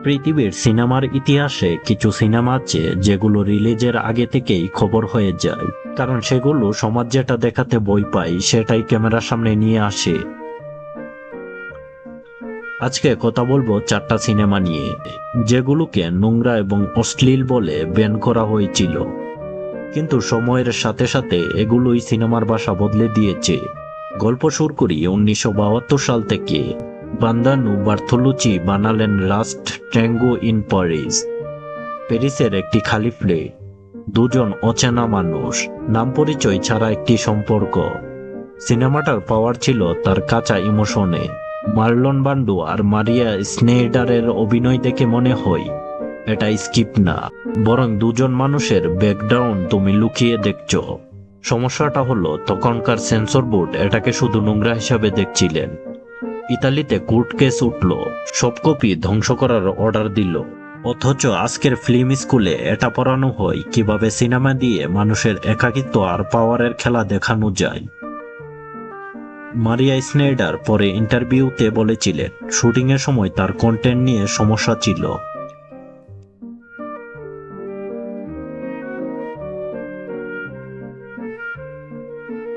পৃথিবীর সিনেমার ইতিহাসে কিছু সিনেমা আছে যেগুলো রিলিজের আগে থেকেই খবর হয়ে যায়, কারণ সেগুলো সমাজ যেটা দেখাতে ভয় পায় সেটাই ক্যামেরার সামনে নিয়ে আসে। আজকে কথা বলবো 4টা সিনেমা নিয়ে, যেগুলোকে নোংরা এবং অশ্লীল বলে ব্যান করা হয়েছিল, কিন্তু সময়ের সাথে সাথে এগুলোই সিনেমার ভাষা বদলে দিয়েছে। গল্প শুরু করি 1972 সাল থেকে। বান্দানু বার্থোলুচি বানালেন লাস্ট ট্যাঙ্গো ইন প্যারিস। প্যারিসের একটি খালি ফ্ল্যাট, দুজন অচেনা মানুষ, নাম পরিচয় ছাড়া একটি সম্পর্ক। সিনেমাটার পাওয়ার ছিল তার কাঁচা ইমোশনে। মার্লন ব্রান্ডো আর মারিয়া স্নেইডারের অভিনয় দেখে মনে হয় এটা স্কিপ না, বরং দুজন মানুষের ব্যাকগ্রাউন্ড তুমি লুকিয়ে দেখছো। সমস্যাটা হলো তখনকার সেন্সর বোর্ড এটাকে শুধু নোংরা হিসাবে দেখছিলেন। ইতালিতে কোর্ট কেস উঠল, সব কপি ধ্বংস করার অর্ডার দিল, অথচ আজকের ফিল্ম স্কুলে এটা পড়ানো হয় কিভাবে সিনেমা দিয়ে মানুষের একাকিত্ব আর পাওয়ারের খেলা দেখানো যায়। মারিয়া স্নেইডার পরে ইন্টারভিউতে বলেছিলেন শুটিং এর সময় তার কন্টেন্ট নিয়ে সমস্যা ছিল,